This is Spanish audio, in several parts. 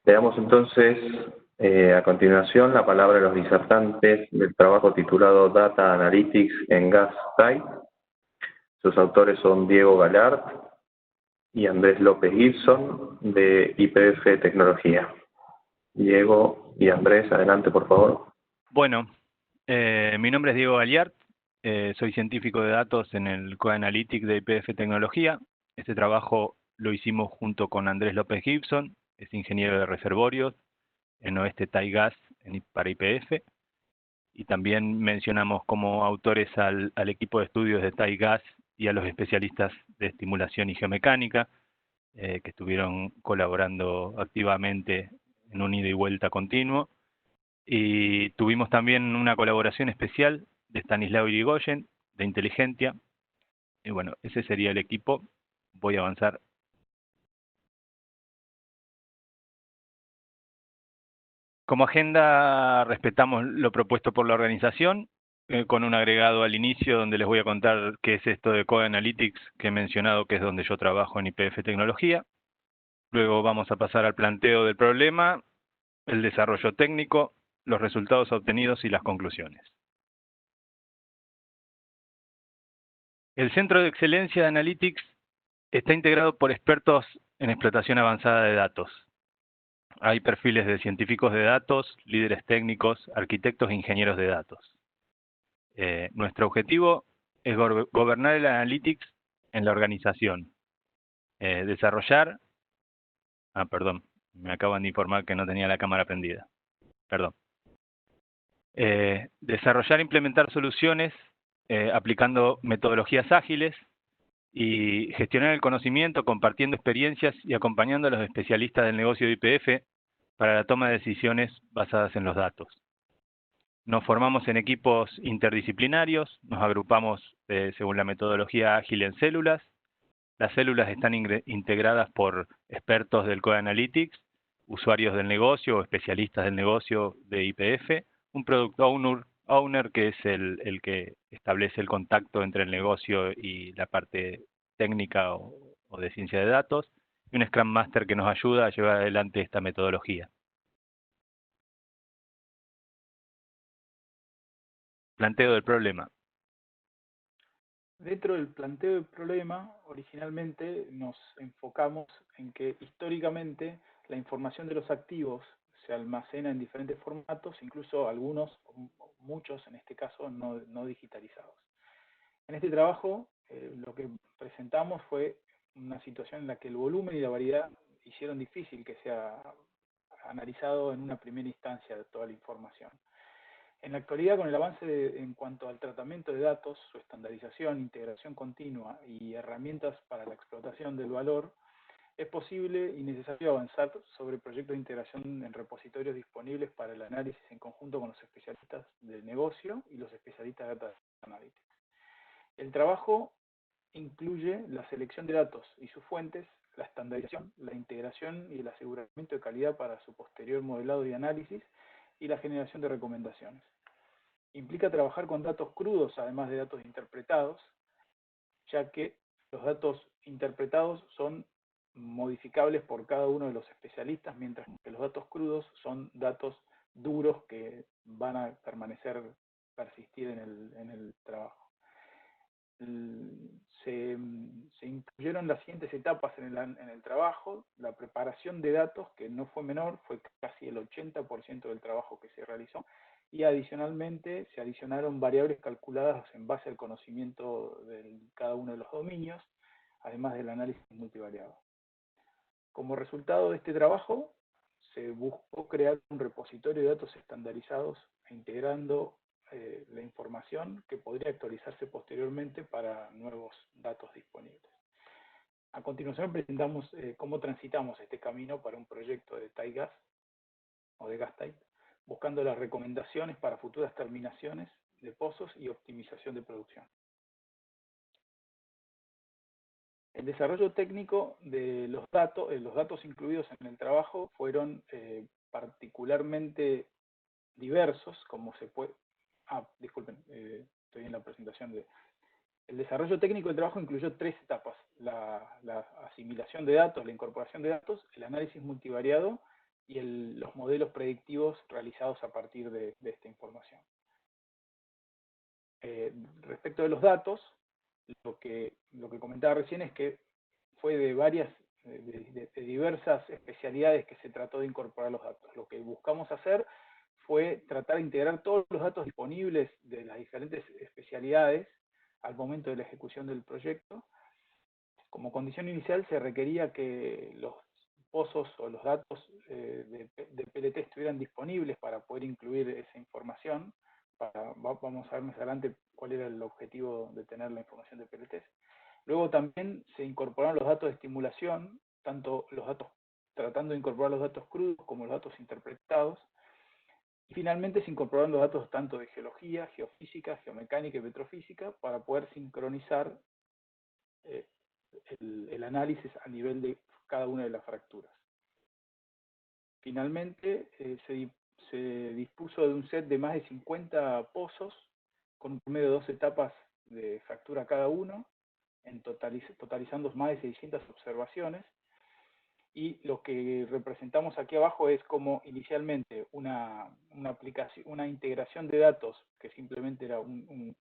Le damos entonces a continuación la palabra a los disertantes del trabajo titulado Data Analytics en Gas Type. Sus autores son Diego Gallard y Andrés López Gibson de YPF Tecnología. Diego y Andrés, adelante por favor. Bueno, mi nombre es Diego Gallard, soy científico de datos en el Code Analytics de YPF Tecnología. Este trabajo lo hicimos junto con Andrés López Gibson, es ingeniero de reservorios en Oeste Taigas para YPF. Y también mencionamos como autores al equipo de estudios de Taigas y a los especialistas de estimulación y geomecánica, que estuvieron colaborando activamente en un ida y vuelta continuo. Y tuvimos también una colaboración especial de Stanislao Irigoyen, de Inteligentia. Y bueno, ese sería el equipo. Voy a avanzar. Como agenda respetamos lo propuesto por la organización, con un agregado al inicio donde les voy a contar qué es esto de Code Analytics que he mencionado, que es donde yo trabajo en YPF Tecnología. Luego vamos a pasar al planteo del problema, el desarrollo técnico, los resultados obtenidos y las conclusiones. El Centro de Excelencia de Analytics está integrado por expertos en explotación avanzada de datos. Hay perfiles de científicos de datos, líderes técnicos, arquitectos e ingenieros de datos. Nuestro objetivo es gobernar el Analytics en la organización. Desarrollar... perdón, me acaban de informar que no tenía la cámara prendida. Perdón. Desarrollar e implementar soluciones aplicando metodologías ágiles y gestionar el conocimiento, compartiendo experiencias y acompañando a los especialistas del negocio de YPF para la toma de decisiones basadas en los datos. Nos formamos en equipos interdisciplinarios, nos agrupamos según la metodología ágil en células. Las células están integradas por expertos del Code Analytics, usuarios del negocio o especialistas del negocio de YPF, un Product Owner que es el que establece el contacto entre el negocio y la parte técnica o de ciencia de datos, y un Scrum Master que nos ayuda a llevar adelante esta metodología. Planteo del problema. Dentro del planteo del problema, originalmente nos enfocamos en que históricamente la información de los activos se almacena en diferentes formatos, incluso algunos, muchos en este caso, no digitalizados. En este trabajo lo que presentamos fue una situación en la que el volumen y la variedad hicieron difícil que sea analizado en una primera instancia de toda la información. En la actualidad, con el avance en cuanto al tratamiento de datos, su estandarización, integración continua y herramientas para la explotación del valor, es posible y necesario avanzar sobre proyectos de integración en repositorios disponibles para el análisis en conjunto con los especialistas del negocio y los especialistas de Data Analytics. El trabajo incluye la selección de datos y sus fuentes, la estandarización, la integración y el aseguramiento de calidad para su posterior modelado y análisis, y la generación de recomendaciones. Implica trabajar con datos crudos, además de datos interpretados, ya que los datos interpretados son modificables por cada uno de los especialistas, mientras que los datos crudos son datos duros que van a persistir en el trabajo. Se incluyeron las siguientes etapas en el trabajo: la preparación de datos, que no fue menor, fue casi el 80% del trabajo que se realizó, y adicionalmente se adicionaron variables calculadas en base al conocimiento de cada uno de los dominios, además del análisis multivariado. Como resultado de este trabajo, se buscó crear un repositorio de datos estandarizados integrando la información que podría actualizarse posteriormente para nuevos datos disponibles. A continuación presentamos cómo transitamos este camino para un proyecto de Taigas o de Gas Type, buscando las recomendaciones para futuras terminaciones de pozos y optimización de producción. El desarrollo técnico de los datos incluidos en el trabajo fueron particularmente diversos, como se puede... disculpen, estoy en la presentación de... El desarrollo técnico del trabajo incluyó 3 etapas: la asimilación de datos, la incorporación de datos, el análisis multivariado y los modelos predictivos realizados a partir de esta información. Respecto de los datos, lo que comentaba recién es que fue de diversas especialidades que se trató de incorporar los datos. Lo que buscamos hacer fue tratar de integrar todos los datos disponibles de las diferentes especialidades al momento de la ejecución del proyecto. Como condición inicial se requería que los pozos o los datos de PLT estuvieran disponibles para poder incluir esa información. Vamos a ver más adelante cuál era el objetivo de tener la información de PLTs. Luego también se incorporaron los datos de estimulación, tanto los datos, tratando de incorporar los datos crudos como los datos interpretados. Y finalmente se incorporaron los datos tanto de geología, geofísica, geomecánica y petrofísica para poder sincronizar el análisis a nivel de cada una de las fracturas. Finalmente se dispuso de un set de más de 50 pozos con un promedio de 2 etapas de fractura cada uno, totalizando más de 600 observaciones. Y lo que representamos aquí abajo es como inicialmente una integración de datos, que simplemente era un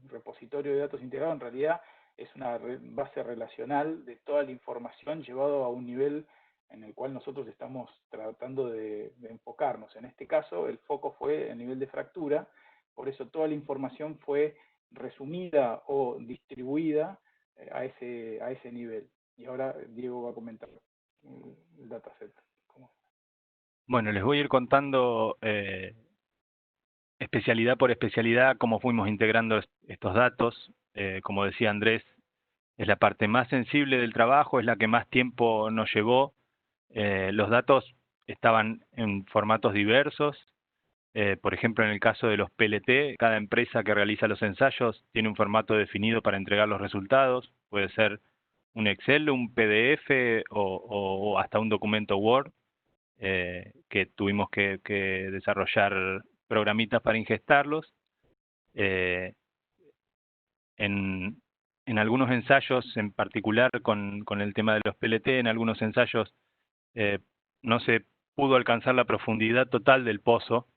repositorio de datos integrado, en realidad es una base relacional de toda la información llevado a un nivel en el cual nosotros estamos tratando de enfocarnos. En este caso, el foco fue el nivel de fractura, por eso toda la información fue resumida o distribuida a ese nivel. Y ahora Diego va a comentar el dataset. Bueno, les voy a ir contando especialidad por especialidad cómo fuimos integrando estos datos. Como decía Andrés, es la parte más sensible del trabajo, es la que más tiempo nos llevó. Los datos estaban en formatos diversos. Por ejemplo, en el caso de los PLT, cada empresa que realiza los ensayos tiene un formato definido para entregar los resultados. Puede ser un Excel, un PDF o hasta un documento Word, que tuvimos que desarrollar programitas para ingestarlos. En algunos ensayos, en particular con el tema de los PLT, en algunos ensayos no se pudo alcanzar la profundidad total del pozo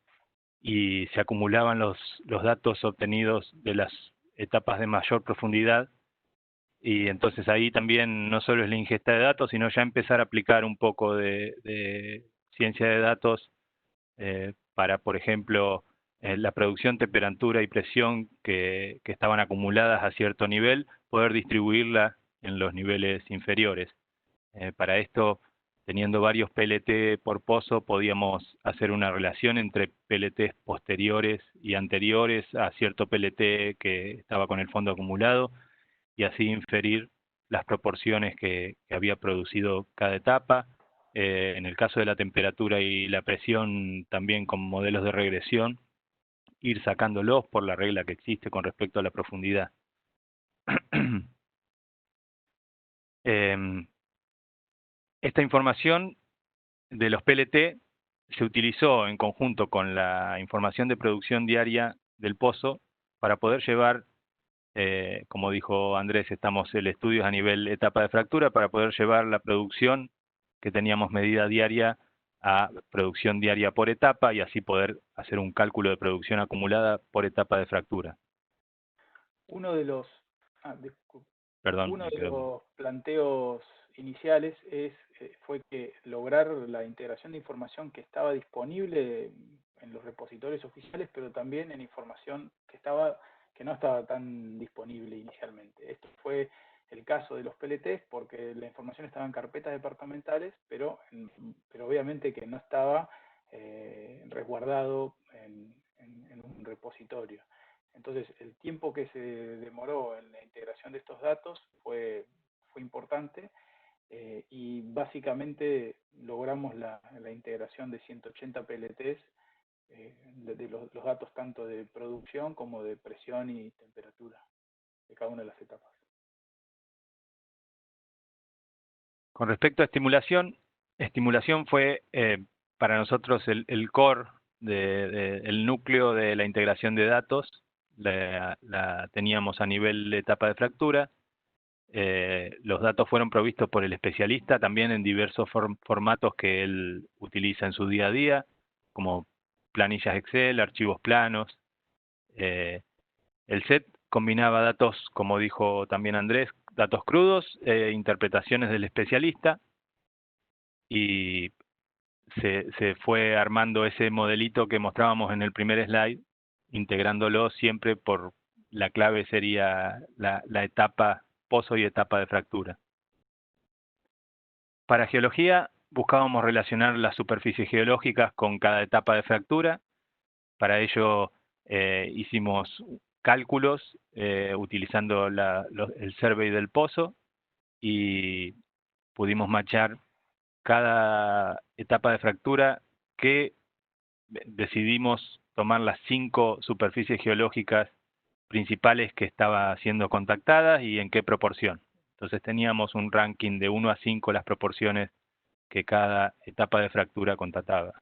y se acumulaban los datos obtenidos de las etapas de mayor profundidad. Y entonces ahí también no solo es la ingesta de datos, sino ya empezar a aplicar un poco de ciencia de datos para, por ejemplo, la producción, temperatura y presión que estaban acumuladas a cierto nivel, poder distribuirla en los niveles inferiores. Para esto, teniendo varios PLT por pozo, podíamos hacer una relación entre PLTs posteriores y anteriores a cierto PLT que estaba con el fondo acumulado, y así inferir las proporciones que había producido cada etapa. En el caso de la temperatura y la presión, también con modelos de regresión, ir sacándolos por la regla que existe con respecto a la profundidad. Esta información de los PLT se utilizó en conjunto con la información de producción diaria del pozo para poder llevar, como dijo Andrés, el estudio es a nivel etapa de fractura, para poder llevar la producción que teníamos medida diaria a producción diaria por etapa y así poder hacer un cálculo de producción acumulada por etapa de fractura. Uno de los Perdón, los planteos iniciales fue que lograr la integración de información que estaba disponible en los repositorios oficiales, pero también en información que no estaba tan disponible inicialmente. Esto fue el caso de los PLTs porque la información estaba en carpetas departamentales, pero obviamente que no estaba resguardado en un repositorio. Entonces, el tiempo que se demoró en la integración de estos datos fue importante y básicamente logramos la integración de 180 PLTs de los datos tanto de producción como de presión y temperatura de cada una de las etapas. Con respecto a estimulación fue para nosotros el core, el núcleo de la integración de datos. La teníamos a nivel de etapa de fractura. Los datos fueron provistos por el especialista también en diversos formatos que él utiliza en su día a día, como planillas Excel, archivos planos. El set combinaba datos, como dijo también Andrés, datos crudos, interpretaciones del especialista, y se fue armando ese modelito que mostrábamos en el primer slide, integrándolo siempre por la clave sería la etapa pozo y etapa de fractura. Para geología buscábamos relacionar las superficies geológicas con cada etapa de fractura. Para ello hicimos cálculos utilizando el survey del pozo y pudimos matchar cada etapa de fractura que decidimos tomar las 5 superficies geológicas principales que estaban siendo contactadas y en qué proporción. Entonces teníamos un ranking de 1 a 5 las proporciones que cada etapa de fractura contactaba.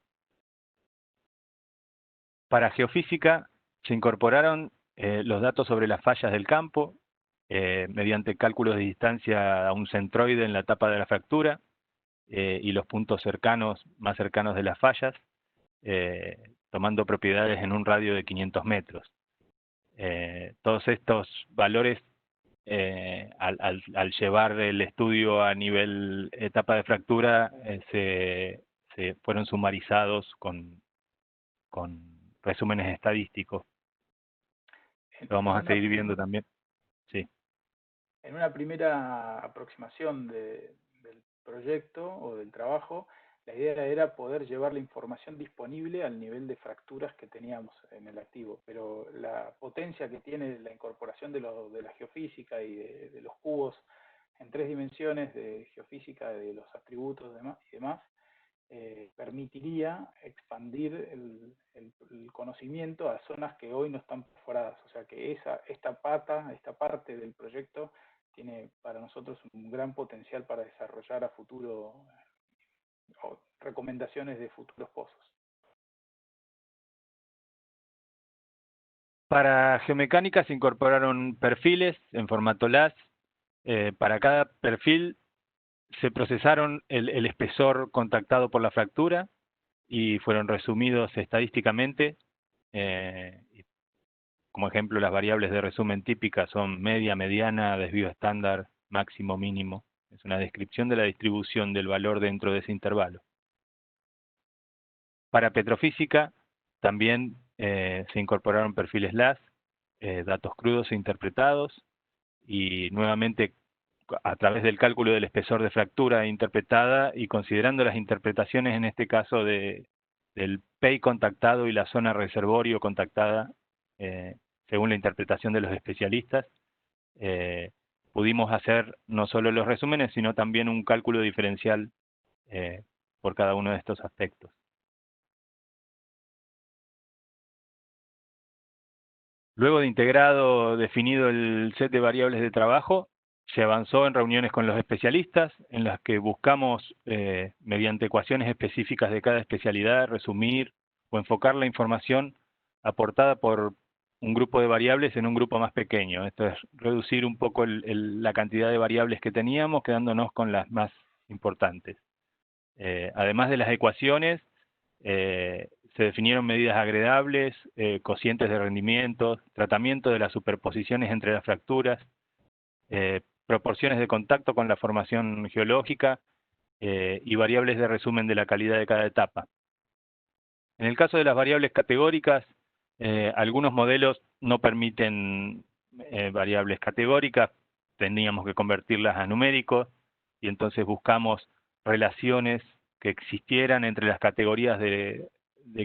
Para geofísica se incorporaron los datos sobre las fallas del campo mediante cálculos de distancia a un centroide en la etapa de la fractura y los puntos más cercanos de las fallas, tomando propiedades en un radio de 500 metros. Todos estos valores, al llevar el estudio a nivel etapa de fractura, se fueron sumarizados con resúmenes estadísticos. Lo vamos a seguir viendo también. Sí. En una primera aproximación del proyecto o del trabajo, la idea era poder llevar la información disponible al nivel de fracturas que teníamos en el activo, pero la potencia que tiene la incorporación de la geofísica y de los cubos en 3 dimensiones de geofísica, de los atributos y demás, permitiría expandir el conocimiento a zonas que hoy no están perforadas. O sea que esta parte del proyecto tiene para nosotros un gran potencial para desarrollar a futuro o recomendaciones de futuros pozos. Para geomecánica se incorporaron perfiles en formato LAS. Para cada perfil se procesaron el espesor contactado por la fractura y fueron resumidos estadísticamente. Como ejemplo, las variables de resumen típicas son media, mediana, desvío estándar, máximo, mínimo. Es una descripción de la distribución del valor dentro de ese intervalo. Para petrofísica también se incorporaron perfiles LAS, datos crudos e interpretados, y nuevamente a través del cálculo del espesor de fractura interpretada y considerando las interpretaciones en este caso del PEI contactado y la zona reservorio contactada, según la interpretación de los especialistas, pudimos hacer no solo los resúmenes, sino también un cálculo diferencial por cada uno de estos aspectos. Luego de definido el set de variables de trabajo, se avanzó en reuniones con los especialistas, en las que buscamos, mediante ecuaciones específicas de cada especialidad, resumir o enfocar la información aportada por un grupo de variables en un grupo más pequeño. Esto es reducir un poco la cantidad de variables que teníamos, quedándonos con las más importantes. Además de las ecuaciones, se definieron medidas agregables, cocientes de rendimiento, tratamiento de las superposiciones entre las fracturas, proporciones de contacto con la formación geológica y variables de resumen de la calidad de cada etapa. En el caso de las variables categóricas, algunos modelos no permiten variables categóricas, teníamos que convertirlas a numéricos y entonces buscamos relaciones que existieran entre las categorías de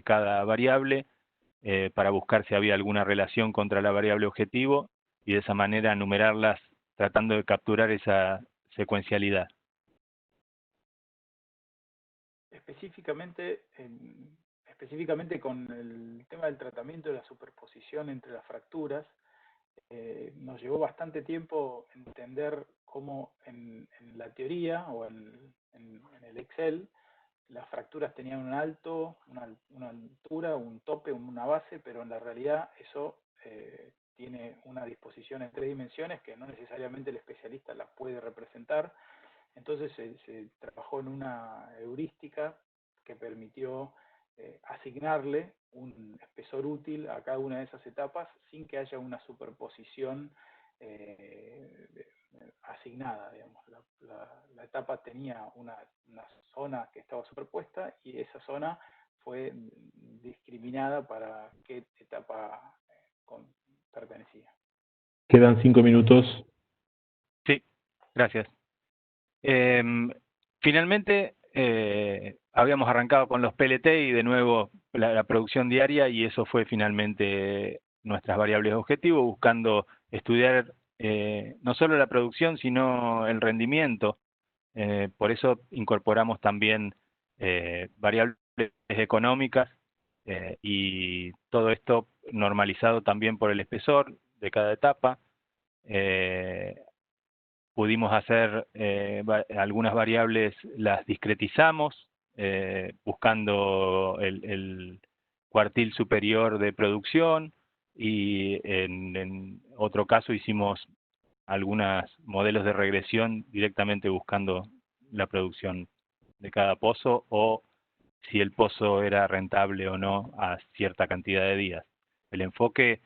cada variable para buscar si había alguna relación contra la variable objetivo y de esa manera numerarlas tratando de capturar esa secuencialidad. Específicamente con el tema del tratamiento de la superposición entre las fracturas, nos llevó bastante tiempo entender cómo en la teoría o en el Excel las fracturas tenían un alto, una altura, un tope, una base, pero en la realidad eso tiene una disposición en 3 dimensiones que no necesariamente el especialista la puede representar. Entonces se trabajó en una heurística que permitió asignarle un espesor útil a cada una de esas etapas sin que haya una superposición asignada, digamos. La etapa tenía una zona que estaba superpuesta y esa zona fue discriminada para qué etapa pertenecía. Quedan 5 minutos. Sí, gracias. Finalmente, habíamos arrancado con los PLT y de nuevo la producción diaria, y eso fue finalmente nuestras variables de objetivo, buscando estudiar no solo la producción, sino el rendimiento. Por eso incorporamos también variables económicas y todo esto normalizado también por el espesor de cada etapa. Pudimos hacer algunas variables, las discretizamos, buscando el cuartil superior de producción, y en otro caso hicimos algunos modelos de regresión directamente buscando la producción de cada pozo, o si el pozo era rentable o no a cierta cantidad de días. El enfoque,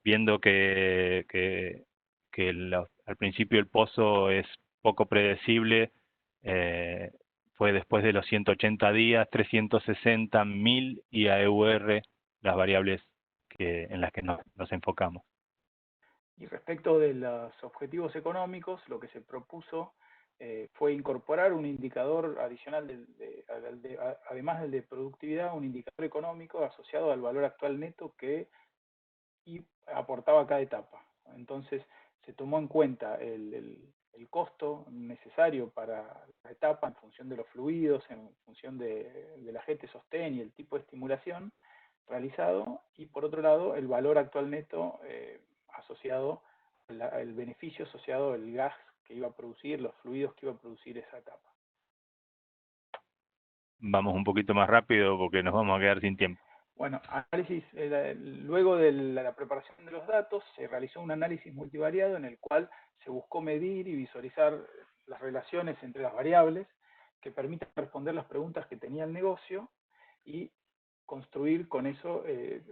viendo que al principio el pozo es poco predecible, fue después de los 180 días, 360, 1000 y AEUR las variables en las que nos enfocamos. Y respecto de los objetivos económicos, lo que se propuso fue incorporar un indicador adicional, además del de productividad, un indicador económico asociado al valor actual neto que aportaba cada etapa. Entonces se tomó en cuenta el costo necesario para la etapa en función de los fluidos, en función del agente sostén y el tipo de estimulación realizado, y por otro lado el valor actual neto asociado, el beneficio asociado al gas que iba a producir, los fluidos que iba a producir esa etapa. Vamos un poquito más rápido porque nos vamos a quedar sin tiempo. Bueno, luego de la preparación de los datos, se realizó un análisis multivariado en el cual se buscó medir y visualizar las relaciones entre las variables que permitan responder las preguntas que tenía el negocio y construir con eso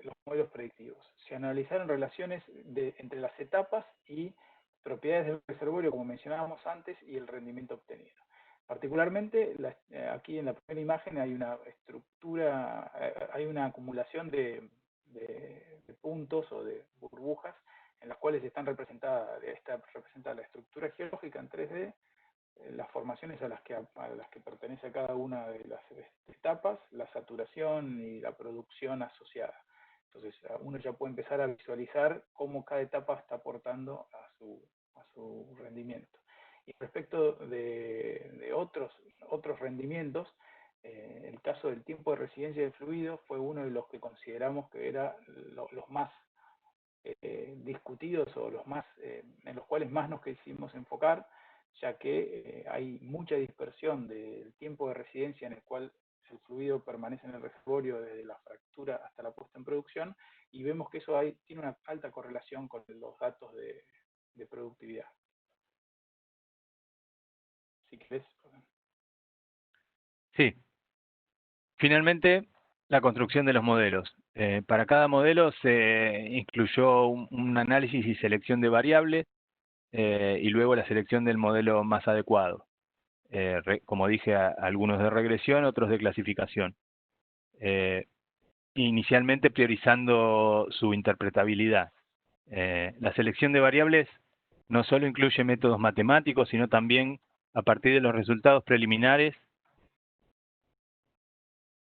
los modelos predictivos. Se analizaron relaciones entre las etapas y propiedades del reservorio, como mencionábamos antes, y el rendimiento obtenido. Particularmente, aquí en la primera imagen hay una estructura, hay una acumulación de puntos o de burbujas en las cuales está representada la estructura geológica en 3D, las formaciones a las que pertenece a cada una de las etapas, la saturación y la producción asociada. Entonces uno ya puede empezar a visualizar cómo cada etapa está aportando a su rendimiento. Y respecto de otros rendimientos, el caso del tiempo de residencia del fluido fue uno de los que consideramos que era los más discutidos, o en los cuales más nos quisimos enfocar, ya que hay mucha dispersión del tiempo de residencia en el cual el fluido permanece en el reservorio desde la fractura hasta la puesta en producción, y vemos que eso tiene una alta correlación con los datos de productividad. Si querés. Sí. Finalmente, la construcción de los modelos. Para cada modelo se incluyó un análisis y selección de variables, y luego la selección del modelo más adecuado. Como dije, algunos de regresión, otros de clasificación. Inicialmente priorizando su interpretabilidad. La selección de variables no solo incluye métodos matemáticos, sino también, a partir de los resultados preliminares,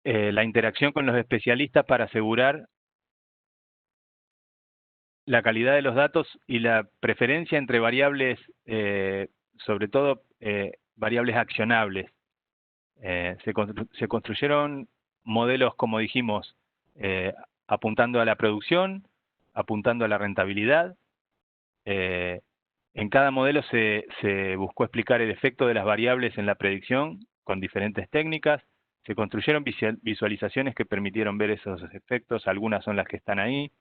la interacción con los especialistas para asegurar la calidad de los datos y la preferencia entre variables, sobre todo variables accionables. Se construyeron modelos, como dijimos, apuntando a la producción, apuntando a la rentabilidad. En cada modelo se buscó explicar el efecto de las variables en la predicción con diferentes técnicas. Se construyeron visualizaciones que permitieron ver esos efectos, algunas son las que están ahí.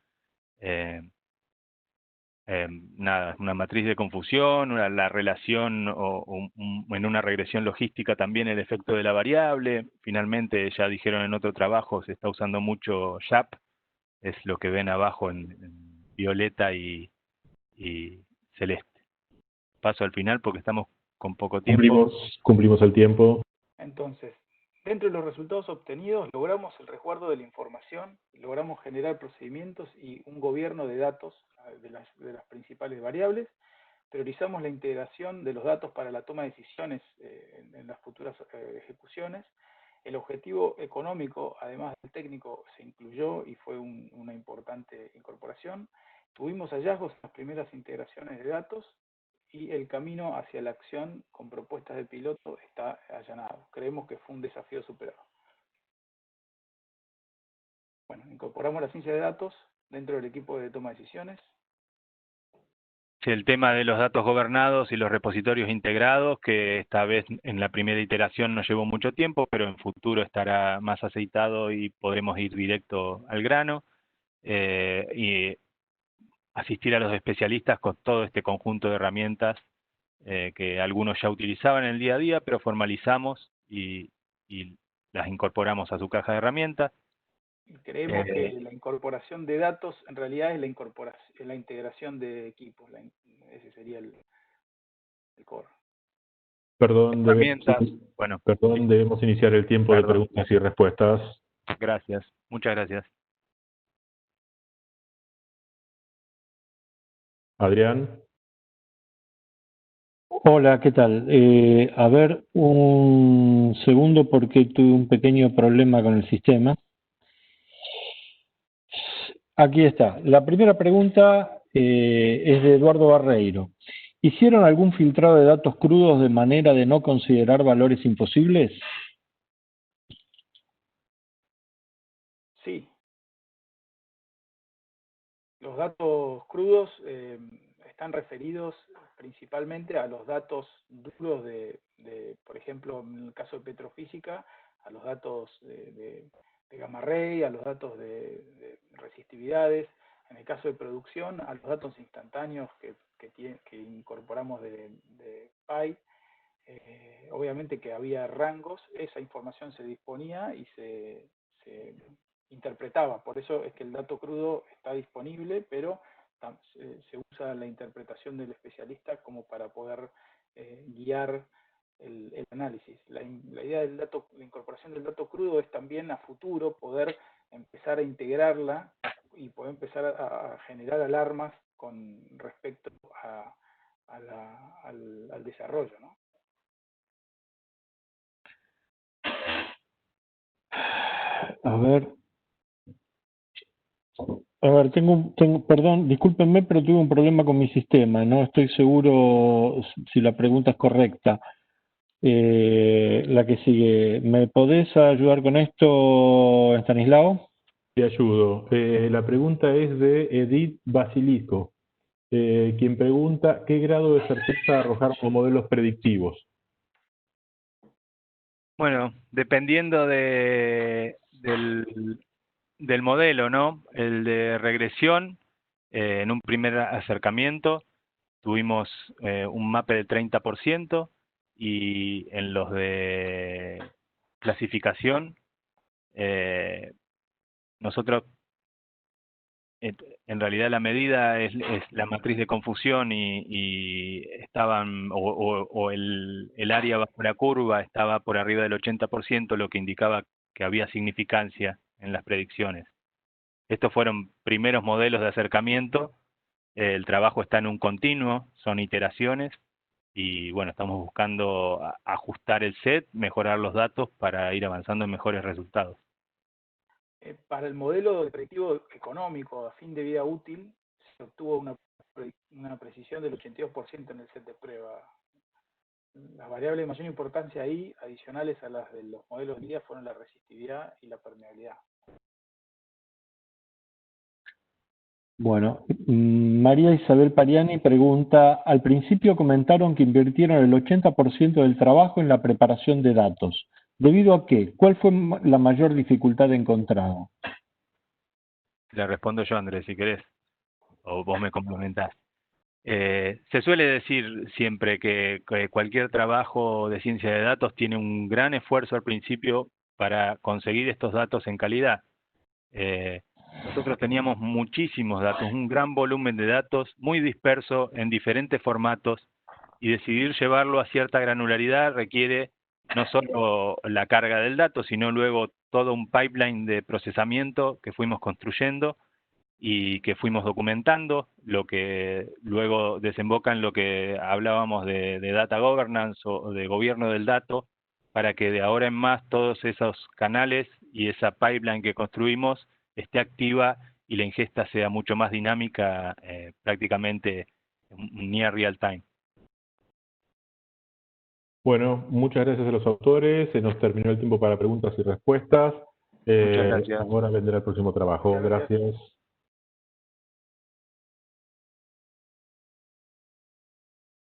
nada, una matriz de confusión, la relación en una regresión logística también el efecto de la variable. Finalmente, ya dijeron en otro trabajo, se está usando mucho YAP, es lo que ven abajo en violeta y celeste. Paso al final porque estamos con poco tiempo. Cumplimos el tiempo. Entonces, dentro de los resultados obtenidos, logramos el resguardo de la información, logramos generar procedimientos y un gobierno de datos de las principales variables, priorizamos la integración de los datos para la toma de decisiones en las futuras ejecuciones. El objetivo económico, además del técnico, se incluyó y fue una importante incorporación. Tuvimos hallazgos en las primeras integraciones de datos y el camino hacia la acción con propuestas de piloto está allanado. Creemos que fue un desafío superado. Bueno, incorporamos la ciencia de datos dentro del equipo de toma de decisiones. El tema de los datos gobernados y los repositorios integrados, que esta vez en la primera iteración nos llevó mucho tiempo, pero en futuro estará más aceitado y podremos ir directo al grano. Y asistir a los especialistas con todo este conjunto de herramientas que algunos ya utilizaban en el día a día, pero formalizamos y las incorporamos a su caja de herramientas. Y creemos que la incorporación de datos en realidad es la integración de equipos. Ese sería el core. Perdón, debemos iniciar el tiempo de preguntas y respuestas. Gracias, muchas gracias. Adrián. Hola, ¿qué tal? A ver, un segundo porque tuve un pequeño problema con el sistema. Aquí está. La primera pregunta es de Eduardo Barreiro. ¿Hicieron algún filtrado de datos crudos de manera de no considerar valores imposibles? Sí. Los datos crudos están referidos principalmente a los datos duros por ejemplo, en el caso de petrofísica, a los datos de gamma ray, a los datos de resistividades. En el caso de producción, a los datos instantáneos que incorporamos de PI. Obviamente que había rangos, esa información se disponía y se interpretaba, por eso es que el dato crudo está disponible, pero se usa la interpretación del especialista como para poder guiar el análisis. La idea de la incorporación del dato crudo es también a futuro poder empezar a integrarla y poder empezar a generar alarmas con respecto al desarrollo, ¿no? Perdón, discúlpenme, pero tuve un problema con mi sistema. No estoy seguro si la pregunta es correcta. La que sigue. ¿Me podés ayudar con esto, Estanislao? Te ayudo. La pregunta es de Edith Basilico, quien pregunta ¿qué grado de certeza arrojar con modelos predictivos? Bueno, dependiendo del modelo, ¿no? El de regresión, en un primer acercamiento tuvimos un mape del 30% y en los de clasificación, nosotros, en realidad la medida es la matriz de confusión y estaban, o el área bajo la curva estaba por arriba del 80%, lo que indicaba que había significancia en las predicciones. Estos fueron primeros modelos de acercamiento. El trabajo está en un continuo, son iteraciones y bueno, estamos buscando ajustar el set, mejorar los datos para ir avanzando en mejores resultados. Para el modelo de predictivo económico a fin de vida útil se obtuvo una precisión del 82% en el set de prueba. Las variables de mayor importancia ahí, adicionales a las de los modelos de guía, fueron la resistividad y la permeabilidad. Bueno, María Isabel Pariani pregunta, al principio comentaron que invirtieron el 80% del trabajo en la preparación de datos. ¿Debido a qué? ¿Cuál fue la mayor dificultad encontrada? Le respondo yo, Andrés, si querés, o vos me complementás. Se suele decir siempre que cualquier trabajo de ciencia de datos tiene un gran esfuerzo al principio para conseguir estos datos en calidad. Nosotros teníamos muchísimos datos, un gran volumen de datos, muy disperso en diferentes formatos, y decidir llevarlo a cierta granularidad requiere no solo la carga del dato, sino luego todo un pipeline de procesamiento que fuimos construyendo y que fuimos documentando, lo que luego desemboca en lo que hablábamos de data governance o de gobierno del dato, para que de ahora en más todos esos canales y esa pipeline que construimos esté activa y la ingesta sea mucho más dinámica, prácticamente near real time. Bueno, muchas gracias a los autores. Se nos terminó el tiempo para preguntas y respuestas. Muchas gracias. Ahora vendrá el próximo trabajo. Gracias.